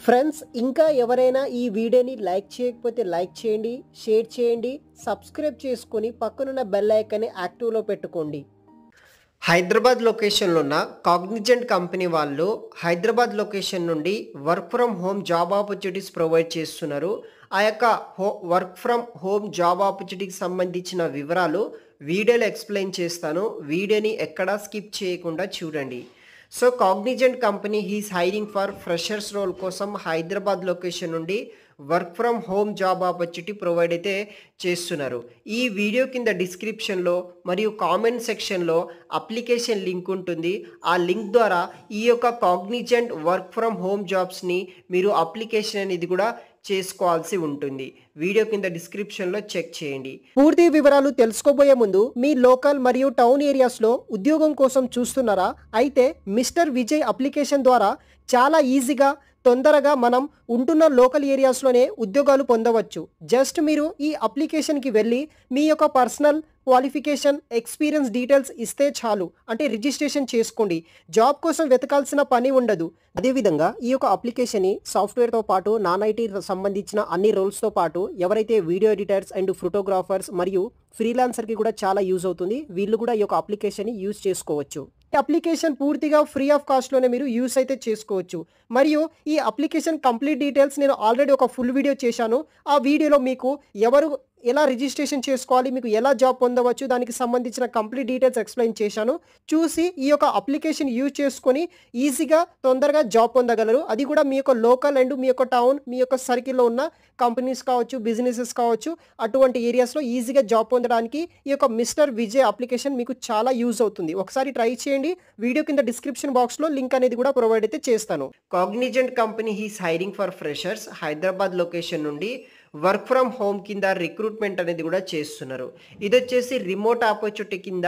Friends ఇంకా ఎవరైనా ఈ వీడియోని లైక్ చేయకపోతే లైక్ చేయండి, షేర్ చేయండి, సబ్స్క్రైబ్ చేసుకొని పక్కనున్న బెల్ ఐకాన్ని యాక్టివ్లో పెట్టుకోండి. హైదరాబాద్ లొకేషన్లో ఉన్న కాగ్నిజెంట్ కంపెనీ వాళ్ళు హైదరాబాద్ లొకేషన్ నుండి work from home job opportunities provide చేస్తున్నారు. ఆ యొక్క వర్క్ ఫ్రమ్ హోమ్ జాబ్ ఆపర్చునిటీకి సంబంధించిన వివరాలు వీడియోలో ఎక్స్ప్లెయిన్ చేస్తాను. వీడియోని ఎక్కడా స్కిప్ చేయకుండా చూడండి. So Cognizant company is hiring for freshers role కోసం హైదరాబాద్ లొకేషన్ నుండి work from home job opportunity provide అయితే చేస్తున్నారు. ఈ వీడియో కింద డిస్క్రిప్షన్లో మరియు కామెంట్ సెక్షన్లో అప్లికేషన్ లింక్ ఉంటుంది. ఆ లింక్ ద్వారా ఈ యొక్క కాగ్నిజెంట్ వర్క్ ఫ్రమ్ హోమ్ జాబ్స్ని మీరు అప్లికేషన్ అనేది కూడా చేసుకోవాల్సి ఉంటుంది. వీడియో కింద డిస్క్రిప్షన్లో చెక్ చేయండి. పూర్తి వివరాలు తెలుసుకోబోయే ముందు మీ లోకల్ మరియు టౌన్ ఏరియాస్లో ఉద్యోగం కోసం చూస్తున్నారా? అయితే మిస్టర్ విజయ్ అప్లికేషన్ ద్వారా చాలా ఈజీగా తొందరగా మనం ఉంటున్న లోకల్ ఏరియాస్లోనే ఉద్యోగాలు పొందవచ్చు. జస్ట్ మీరు ఈ అప్లికేషన్కి వెళ్ళి మీ యొక్క పర్సనల్ క్వాలిఫికేషన్, ఎక్స్పీరియన్స్ డీటెయిల్స్ ఇస్తే చాలు. అంటే రిజిస్ట్రేషన్ చేసుకోండి. జాబ్ కోసం వెతకాల్సిన పని ఉండదు. అదేవిధంగా ఈ యొక్క అప్లికేషన్ని సాఫ్ట్వేర్తో పాటు నాన్ ఐటీ సంబంధించిన అన్ని రోల్స్తో పాటు ఎవరైతే వీడియో ఎడిటర్స్ అండ్ ఫోటోగ్రాఫర్స్ మరియు ఫ్రీలాన్సర్కి కూడా చాలా యూజ్ అవుతుంది. వీళ్ళు కూడా ఈ యొక్క అప్లికేషన్ని యూజ్ చేసుకోవచ్చు. ఈ అప్లికేషన్ పూర్తిగా ఫ్రీ ఆఫ్ కాస్ట్లోనే మీరు యూస్ అయితే చేసుకోవచ్చు. మరియు ఈ అప్లికేషన్ కంప్లీట్ డీటెయిల్స్ నేను ఆల్రెడీ ఒక ఫుల్ వీడియో చేశాను. ఆ వీడియోలో మీకు ఎలా రిజిస్ట్రేషన్ చేసుకోవాలి, మీకు ఎలా జాబ్ పొందవచ్చు, దానికి సంబంధించిన కంప్లీట్ డీటెయిల్స్ ఎక్స్ప్లెయిన్ చేశాను. చూసి ఈ యొక్క అప్లికేషన్ యూజ్ చేసుకొని ఈజీగా తొందరగా జాబ్ పొందగలరు. అది కూడా మీ యొక్క లోకల్ అండ్ మీ యొక్క టౌన్, మీ యొక్క సర్కిల్లో ఉన్న కంపెనీస్ కావచ్చు, బిజినెసెస్ కావచ్చు, అటువంటి ఏరియాస్లో ఈజీగా జాబ్ పొందడానికి ఈ యొక్క మిస్టర్ విజయ్ అప్లికేషన్ మీకు చాలా యూజ్ అవుతుంది. ఒకసారి ట్రై చేయండి. వీడియో కింద డిస్క్రిప్షన్ బాక్స్లో లింక్ అనేది కూడా ప్రొవైడ్ అయితే చేస్తాను. Cognizant company is hiring for freshers Hyderabad location నుండి వర్క్ ఫ్రమ్ హోమ్ కింద రిక్రూట్మెంట్ అనేది కూడా చేస్తున్నారు. ఇది వచ్చేసి రిమోట్ ఆపర్చునిటీ కింద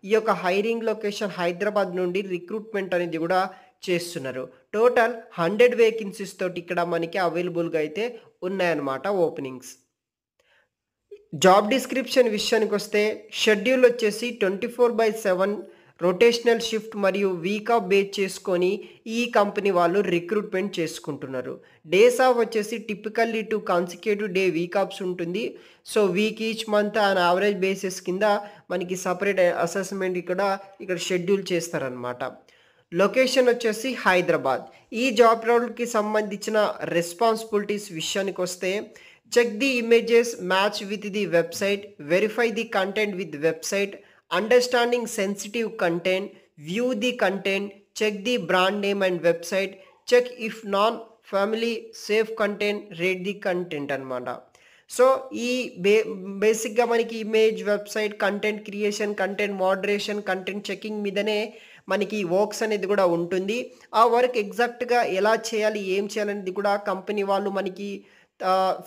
ఈ యొక్క హైరింగ్ లొకేషన్ హైదరాబాద్ నుండి రిక్రూట్మెంట్ అనేది కూడా చేస్తున్నారు. టోటల్ 100 వేకెన్సీస్ తోటి ఇక్కడ మనకి అవైలబుల్గా అయితే ఉన్నాయన్నమాట ఓపెనింగ్స్. జాబ్ డిస్క్రిప్షన్ విషయానికి వస్తే షెడ్యూల్ వచ్చేసి 24/7 రొటేషనల్ షిఫ్ట్ మరియు వీక్ ఆఫ్ బేస్ చేసుకొని ఈ కంపెనీ వాళ్ళు రిక్రూట్మెంట్ చేసుకుంటున్నారు. డేస్ ఆఫ్ వచ్చేసి typically 2 consecutive day week offs ఉంటుంది. So week each month on average basis కింద మనకి సపరేట్ అసెస్మెంట్ ఇక్కడ షెడ్యూల్ చేస్తారనమాట. లొకేషన్ వచ్చేసి హైదరాబాద్. ఈ జాబ్ రోల్కి సంబంధించిన రెస్పాన్సిబిలిటీస్ విషయానికి వస్తే check the images match with the website, verify the content with website, understanding sensitive content, view the content, check the brand name and website, check if non family safe content, rate the content అనమాట. So ఈ బేసిక్గా మనకి image, website, content creation, content moderation, content checking మీదనే మనకి works అనేది కూడా ఉంటుంది. ఆ వర్క్ ఎగ్జాక్ట్గా ఎలా చేయాలి, ఏం చేయాలనేది కూడా కంపెనీ వాళ్ళు మనకి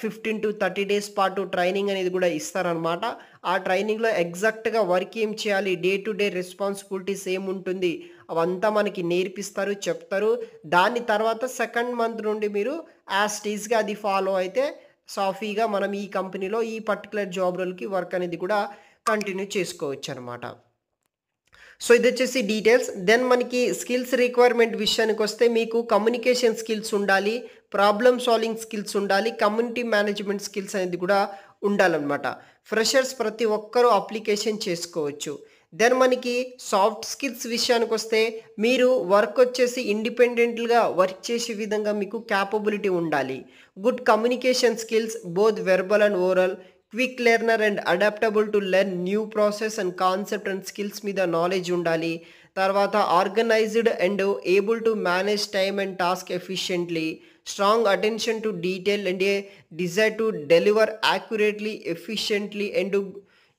15 to 30 డేస్ పాటు ట్రైనింగ్ అనేది కూడా ఇస్తారనమాట. ఆ ట్రైనింగ్లో ఎగ్జాక్ట్గా వర్క్ ఏం చేయాలి, డే టు డే రెస్పాన్సిబిలిటీస్ ఏముంటుంది అవంతా మనకి నేర్పిస్తారు, చెప్తారు. దాని తర్వాత సెకండ్ మంత్ నుండి మీరు యాజ్ టీజ్గా అది ఫాలో అయితే సాఫీగా మనం ఈ కంపెనీలో ఈ పర్టికులర్ జాబ్ రోల్కి వర్క్ అనేది కూడా కంటిన్యూ చేసుకోవచ్చు అనమాట. సో ఇది వచ్చేసి డీటెయిల్స్. దెన్ మనకి స్కిల్స్ రిక్వైర్మెంట్ విషయానికి వస్తే మీకు కమ్యూనికేషన్ స్కిల్స్ ఉండాలి, ప్రాబ్లమ్ సాల్వింగ్ స్కిల్స్ ఉండాలి, కమ్యూనిటీ మేనేజ్మెంట్ స్కిల్స్ అనేది కూడా ఉండాలన్నమాట. ఫ్రెషర్స్ ప్రతి ఒక్కరూ అప్లికేషన్ చేసుకోవచ్చు. దెన్ మనకి సాఫ్ట్ స్కిల్స్ విషయానికి వస్తే మీరు వర్క్ వచ్చేసి ఇండిపెండెంట్గా వర్క్ చేసే విధంగా మీకు క్యాపబిలిటీ ఉండాలి. Good communication skills both verbal and oral, quick learner and adaptable to learn new process and concept and skills మీద నాలెడ్జ్ ఉండాలి. తర్వాత organised and able to manage time and task efficiently, strong attention to detail and A desire to deliver accurately, efficiently and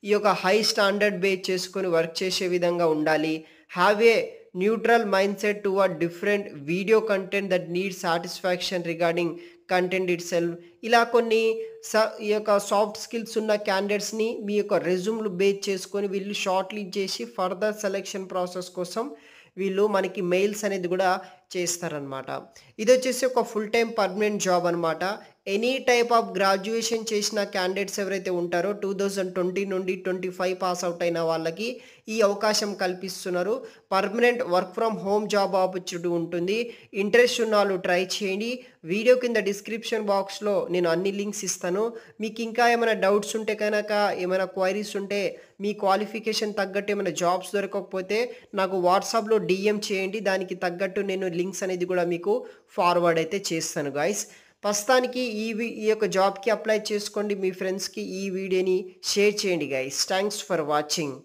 ఈ యొక్క high standard base చేసుకొని work చేసే విధంగా ఉండాలి. Have a neutral mind set towards different video content that need satisfaction regarding content it self. ఇలా కొన్ని ఈ యొక్క సాఫ్ట్ స్కిల్స్ ఉన్న క్యాండిడేట్స్ని మీ యొక్క రెజ్యూమ్లు బేస్ చేసుకొని వీళ్ళు షార్ట్ లిస్ట్ చేసి ఫర్దర్ సెలెక్షన్ ప్రాసెస్ కోసం వీళ్ళు మనకి మెయిల్స్ అనేది కూడా చేస్తారనమాట. ఇది వచ్చేసి ఒక ఫుల్ టైం పర్మనెంట్ జాబ్ అనమాట. ఎనీ టైప్ ఆఫ్ గ్రాడ్యుయేషన్ చేసిన క్యాండిడేట్స్ ఎవరైతే ఉంటారో 2020 నుండి 25 పాస్ అవుట్ అయిన వాళ్ళకి ఈ అవకాశం కల్పిస్తున్నారు. Permanent work from home job opportunity ఉంటుంది. ఇంట్రెస్ట్ ఉన్న వాళ్ళు ట్రై చేయండి. వీడియో కింద డిస్క్రిప్షన్ బాక్స్లో నేను అన్ని లింక్స్ ఇస్తాను. మీకు ఇంకా ఏమైనా డౌట్స్ ఉంటే కనుక, ఏమైనా క్వైరీస్ ఉంటే, మీ క్వాలిఫికేషన్ తగ్గట్టు ఏమైనా జాబ్స్ దొరకకపోతే నాకు వాట్సాప్లో డిఎం చేయండి. దానికి తగ్గట్టు నేను లింక్స్ అనేది కూడా మీకు ఫార్వర్డ్ అయితే చేస్తాను గైస్. ప్రస్తుతానికి ఈ యొక్క జాబ్‌కి అప్లై చేసుకోండి. మీ ఫ్రెండ్స్‌కి ఈ వీడియోని షేర్ చేయండి గైస్. Thanks for watching.